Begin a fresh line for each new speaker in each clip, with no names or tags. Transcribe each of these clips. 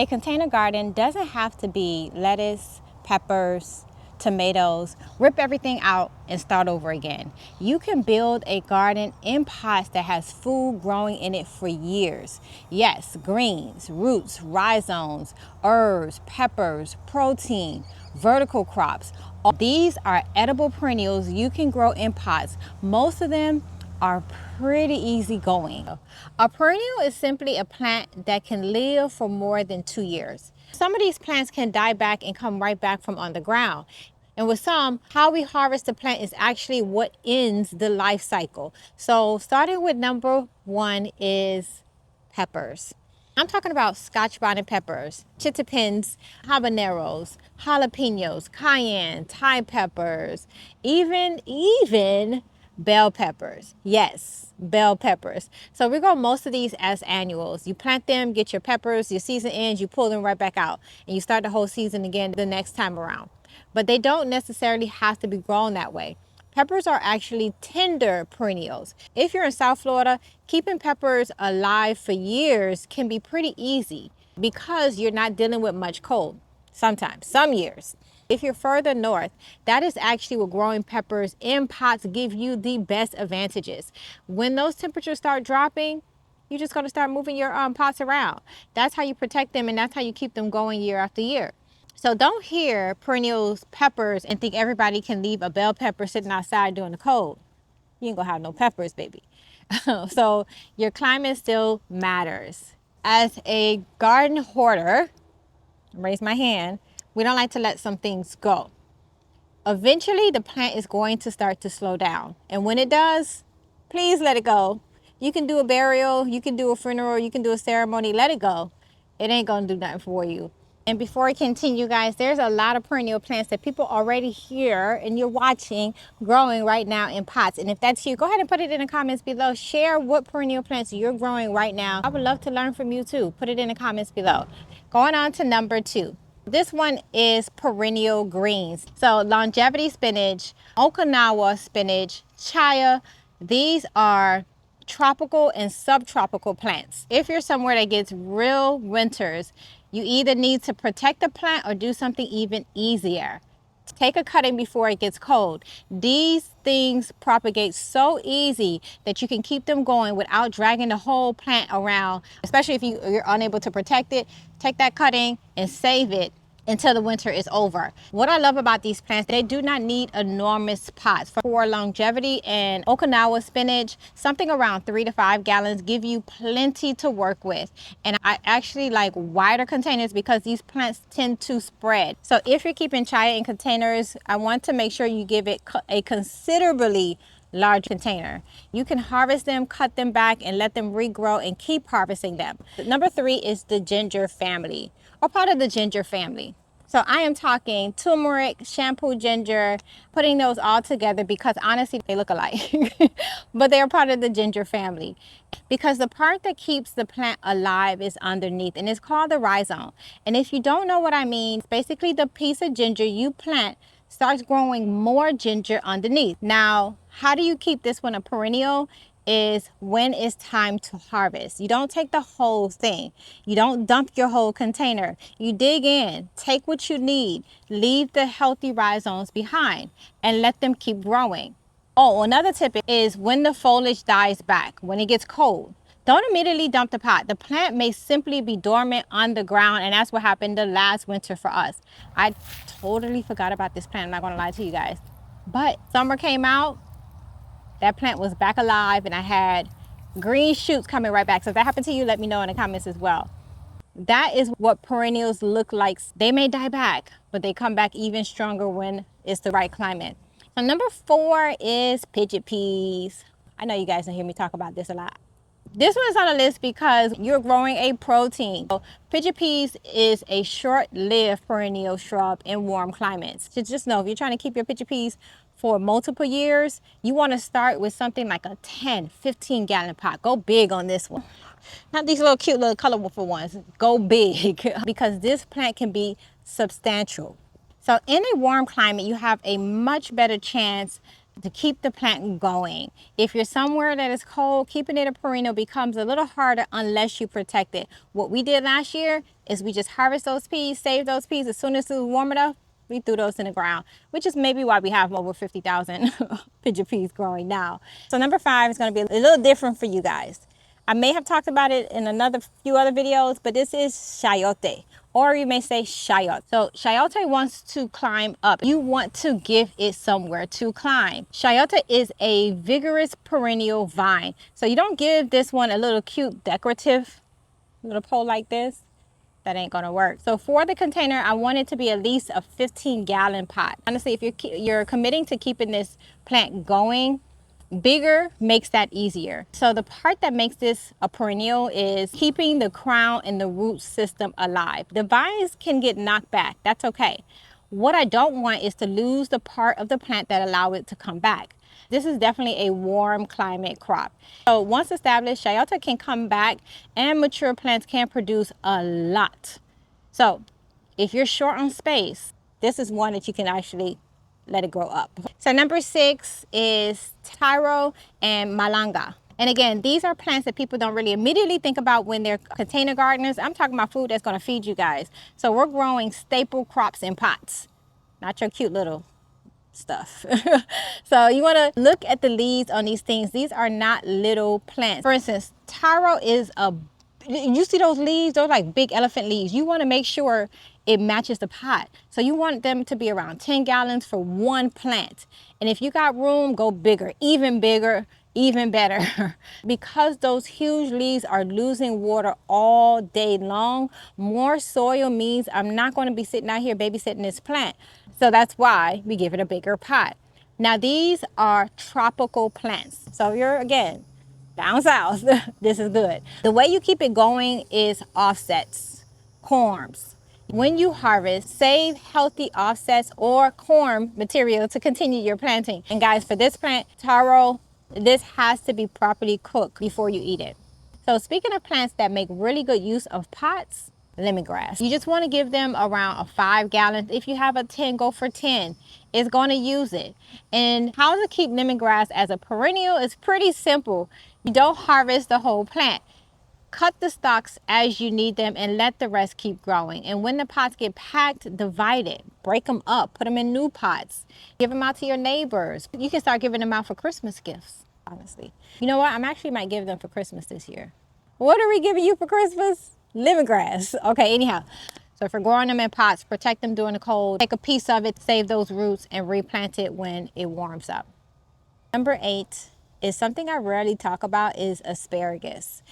A container garden doesn't have to be lettuce, peppers, tomatoes. Rip everything out and start over again. You can build a garden in pots that has food growing in it for years. Yes, greens, roots, rhizomes, herbs, peppers, protein, vertical crops. All these are edible perennials you can grow in pots. Most of them are pretty easy going. A perennial is simply a plant that can live for more than 2 years. Some of these plants can die back and come right back from underground. And with some, how we harvest the plant is actually what ends the life cycle. So starting with number 1 is peppers. I'm talking about Scotch bonnet peppers, chitapins, habaneros, jalapenos, cayenne, Thai peppers, even bell peppers. Yes, bell peppers. So we grow most of these as annuals. You plant them, get your peppers, your season ends, you pull them right back out, and you start the whole season again the next time around. But they don't necessarily have to be grown that way. Peppers are actually tender perennials. If you're in South Florida, keeping peppers alive for years can be pretty easy because you're not dealing with much cold. Sometimes, some years. If you're further north, that is actually what growing peppers in pots give you the best advantages. When those temperatures start dropping, you're just going to start moving your pots around. That's how you protect them, and that's how you keep them going year after year. So don't hear perennials, peppers, and think everybody can leave a bell pepper sitting outside during the cold. You ain't gonna have no peppers, baby. So your climate still matters. As a garden hoarder, raise my hand, we don't like to let some things go. Eventually, the plant is going to start to slow down. And when it does, please let it go. You can do a burial, you can do a funeral, you can do a ceremony, let it go. It ain't gonna do nothing for you. And before I continue, guys, there's a lot of perennial plants that people already hear and you're watching growing right now in pots. And if that's you, go ahead and put it in the comments below. Share what perennial plants you're growing right now. I would love to learn from you too. Put it in the comments below. Going on to number 2. This one is perennial greens. So longevity spinach, Okinawa spinach, chaya, these are tropical and subtropical plants. If you're somewhere that gets real winters, you either need to protect the plant or do something even easier. Take a cutting before it gets cold. These things propagate so easy that you can keep them going without dragging the whole plant around, especially if you're unable to protect it. Take that cutting and save it until the winter is over. What I love about these plants, they do not need enormous pots. For longevity and Okinawa spinach, something around 3 to 5 gallons give you plenty to work with. And I actually like wider containers because these plants tend to spread. So if you're keeping chaya in containers, I want to make sure you give it a considerably large container. You can harvest them, cut them back, and let them regrow and keep harvesting them. Number 3 is the ginger family, or part of the ginger family. So I am talking turmeric, shampoo ginger, putting those all together because honestly, they look alike, but they're part of the ginger family because the part that keeps the plant alive is underneath and it's called the rhizome. And if you don't know what I mean, basically the piece of ginger you plant starts growing more ginger underneath. Now, how do you keep this one a perennial? Is when it's time to harvest. You don't take the whole thing. You don't dump your whole container. You dig in, take what you need, leave the healthy rhizomes behind and let them keep growing. Oh, another tip is when the foliage dies back, when it gets cold, don't immediately dump the pot. The plant may simply be dormant on the ground, and that's what happened the last winter for us. I totally forgot about this plant, I'm not gonna lie to you guys. But summer came out, that plant was back alive and I had green shoots coming right back. So if that happened to you, let me know in the comments as well. That is what perennials look like. They may die back, but they come back even stronger when it's the right climate. So number 4 is pigeon peas. I know you guys don't hear me talk about this a lot. This one's on the list because you're growing a protein. So pigeon peas is a short-lived perennial shrub in warm climates. So just know if you're trying to keep your pigeon peas for multiple years, you want to start with something like a 10-15 gallon pot. Go big on this one. Not these little cute little colorful ones. Go big because this plant can be substantial. So in a warm climate, you have a much better chance to keep the plant going. If you're somewhere that is cold, keeping it a perennial becomes a little harder unless you protect it. What we did last year is we just harvest those peas, save those peas. As soon as it was warm enough, we threw those in the ground, which is maybe why we have over 50,000 pigeon peas growing now. So number 5 is going to be a little different for you guys. I may have talked about it in another few other videos, but this is chayote, or you may say chayote. So chayote wants to climb up. You want to give it somewhere to climb. Chayote is a vigorous perennial vine. So you don't give this one a little cute decorative little pole like this. That ain't gonna work. So for the container, I want it to be at least a 15-gallon pot. Honestly, if you're committing to keeping this plant going, bigger makes that easier. So the part that makes this a perennial is keeping the crown and the root system alive. The vines can get knocked back. That's okay. What I don't want is to lose the part of the plant that allow it to come back. This is definitely a warm climate crop. So once established, chayote can come back and mature plants can produce a lot. So if you're short on space, this is one that you can actually let it grow up. So number 6 is Taro and malanga. And again, these are plants that people don't really immediately think about when they're container gardeners. I'm talking about food that's gonna feed you guys. So we're growing staple crops in pots, not your cute little stuff. So you want to look at the leaves on these things. These are not little plants. For instance, taro is you see those leaves, those like big elephant leaves. You want to make sure it matches the pot. So you want them to be around 10 gallons for one plant. And if you got room, go bigger, even better. Because those huge leaves are losing water all day long, more soil means I'm not going to be sitting out here babysitting this plant. So that's why we give it a bigger pot. Now these are tropical plants. So if you're, again, down south, this is good. The way you keep it going is offsets, corms. When you harvest, save healthy offsets or corm material to continue your planting. And guys, for this plant, taro, this has to be properly cooked before you eat it. So speaking of plants that make really good use of pots, lemongrass. You just want to give them around a 5 gallon. If you have a 10, go for 10. It's going to use it. And how to keep lemongrass as a perennial is pretty simple. You don't harvest the whole plant. Cut the stalks as you need them and let the rest keep growing. And when the pots get packed, divide it. Break them up. Put them in new pots. Give them out to your neighbors. You can start giving them out for Christmas gifts, honestly. You know what? Might give them for Christmas this year. What are we giving you for Christmas? Lemongrass. Okay, anyhow. So if you're growing them in pots, protect them during the cold. Take a piece of it, save those roots, and replant it when it warms up. Number 8 is something I rarely talk about is asparagus.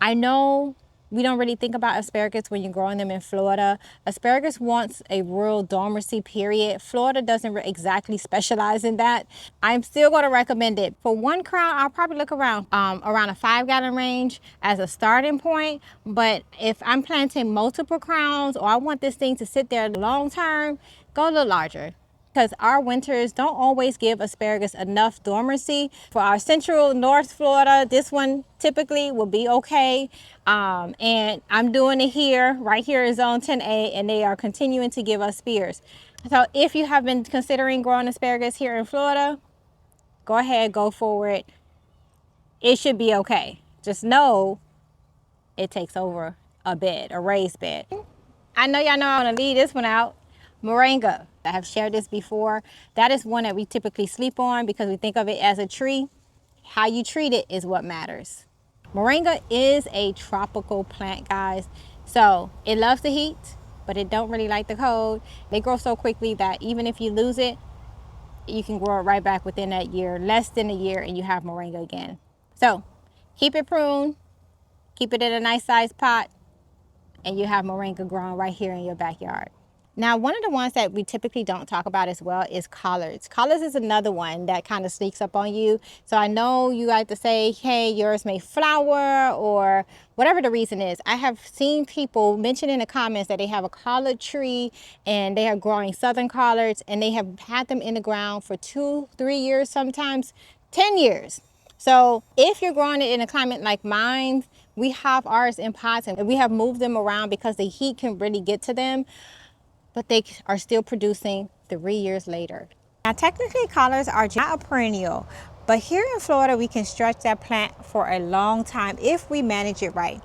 I know we don't really think about asparagus when you're growing them in Florida. Asparagus wants a real dormancy period. Florida doesn't exactly specialize in that. I'm still going to recommend it. For one crown, I'll probably look around a 5 gallon range as a starting point. But if I'm planting multiple crowns or I want this thing to sit there long term, go a little larger. Because our winters don't always give asparagus enough dormancy. For our central North Florida, this one typically will be okay. And I'm doing it here, right here in zone 10A, and they are continuing to give us spears. So if you have been considering growing asparagus here in Florida, go ahead, go for it. It should be okay. Just know it takes over a bed, a raised bed. I know y'all know I want to leave this one out. Moringa. I have shared this before. That is one that we typically sleep on because we think of it as a tree. How you treat it is what matters. Moringa is a tropical plant, guys. So it loves the heat, but it don't really like the cold. They grow so quickly that even if you lose it, you can grow it right back within that year, less than a year, and you have moringa again. So keep it pruned, keep it in a nice sized pot, and you have moringa growing right here in your backyard. Now, one of the ones that we typically don't talk about as well is collards. Collards is another one that kind of sneaks up on you. So I know you like to say, hey, yours may flower or whatever the reason is. I have seen people mention in the comments that they have a collard tree and they are growing southern collards and they have had them in the ground for 2-3 years, sometimes 10 years. So if you're growing it in a climate like mine, we have ours in pots and we have moved them around because the heat can really get to them. But they are still producing 3 years later. Now technically collards are not a perennial, but here in Florida we can stretch that plant for a long time if we manage it right.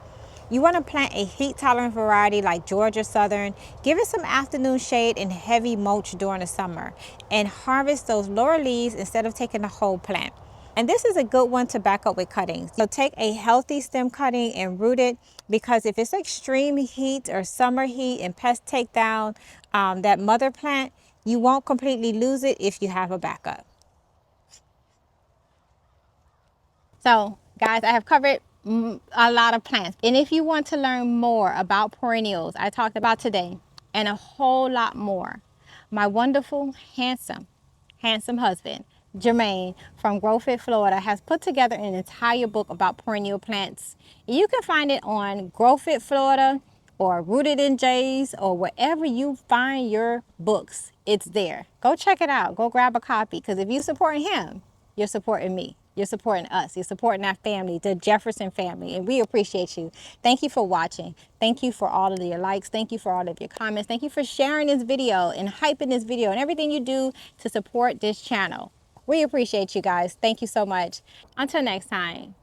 You want to plant a heat tolerant variety like Georgia Southern. Give it some afternoon shade and heavy mulch during the summer, and harvest those lower leaves instead of taking the whole plant. And this is a good one to back up with cuttings. So take a healthy stem cutting and root it, because if it's extreme heat or summer heat and pests take down that mother plant, you won't completely lose it if you have a backup. So guys, I have covered a lot of plants. And if you want to learn more about perennials I talked about today and a whole lot more, my wonderful, handsome husband, Jermaine from Grow Fit Florida, has put together an entire book about perennial plants. You can find it on Grow Fit Florida or Rooted in J's, or wherever you find your books, it's there. Go check it out. Go grab a copy, because if you're supporting him, you're supporting me. You're supporting us. You're supporting our family, the Jefferson family, and we appreciate you. Thank you for watching. Thank you for all of your likes. Thank you for all of your comments. Thank you for sharing this video and hyping this video and everything you do to support this channel. We appreciate you guys. Thank you so much. Until next time.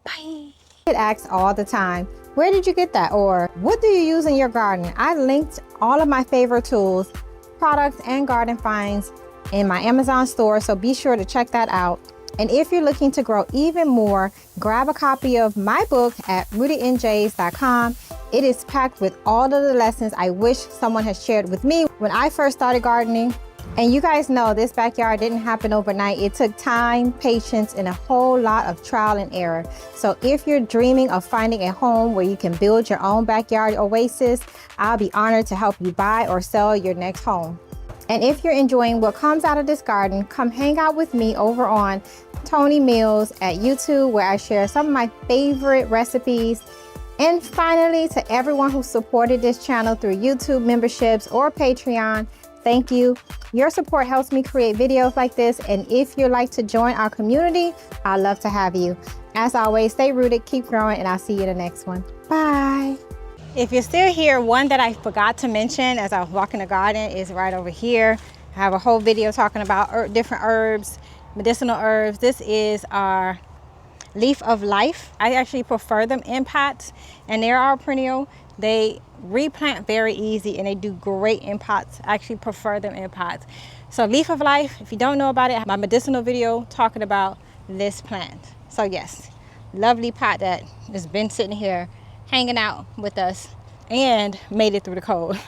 Bye. Get asked all the time, where did you get that? Or what do you use in your garden? I linked all of my favorite tools, products, and garden finds in my Amazon store, so be sure to check that out. And if you're looking to grow even more, grab a copy of my book at rootedinjays.com. It is packed with all of the lessons I wish someone had shared with me when I first started gardening. And you guys know this backyard didn't happen overnight. It took time, patience, and a whole lot of trial and error. So if you're dreaming of finding a home where you can build your own backyard oasis, I'll be honored to help you buy or sell your next home. And if you're enjoying what comes out of this garden, come hang out with me over on Tony Meals at YouTube, where I share some of my favorite recipes. And finally, to everyone who supported this channel through YouTube memberships or Patreon, thank you. Your support helps me create videos like this, and if you'd like to join our community, I'd love to have you. As always, stay rooted, keep growing, and I'll see you in the next one. Bye. If you're still here, one that I forgot to mention as I was walking the garden is right over here. I have a whole video talking about different herbs, medicinal herbs. This is our leaf of life. I actually prefer them in pots, and they are perennial. They replant very easy and they do great in pots. I actually prefer them in pots. So leaf of life, if you don't know about it, I have my medicinal video talking about this plant. So yes, lovely pot that has been sitting here hanging out with us and made it through the cold.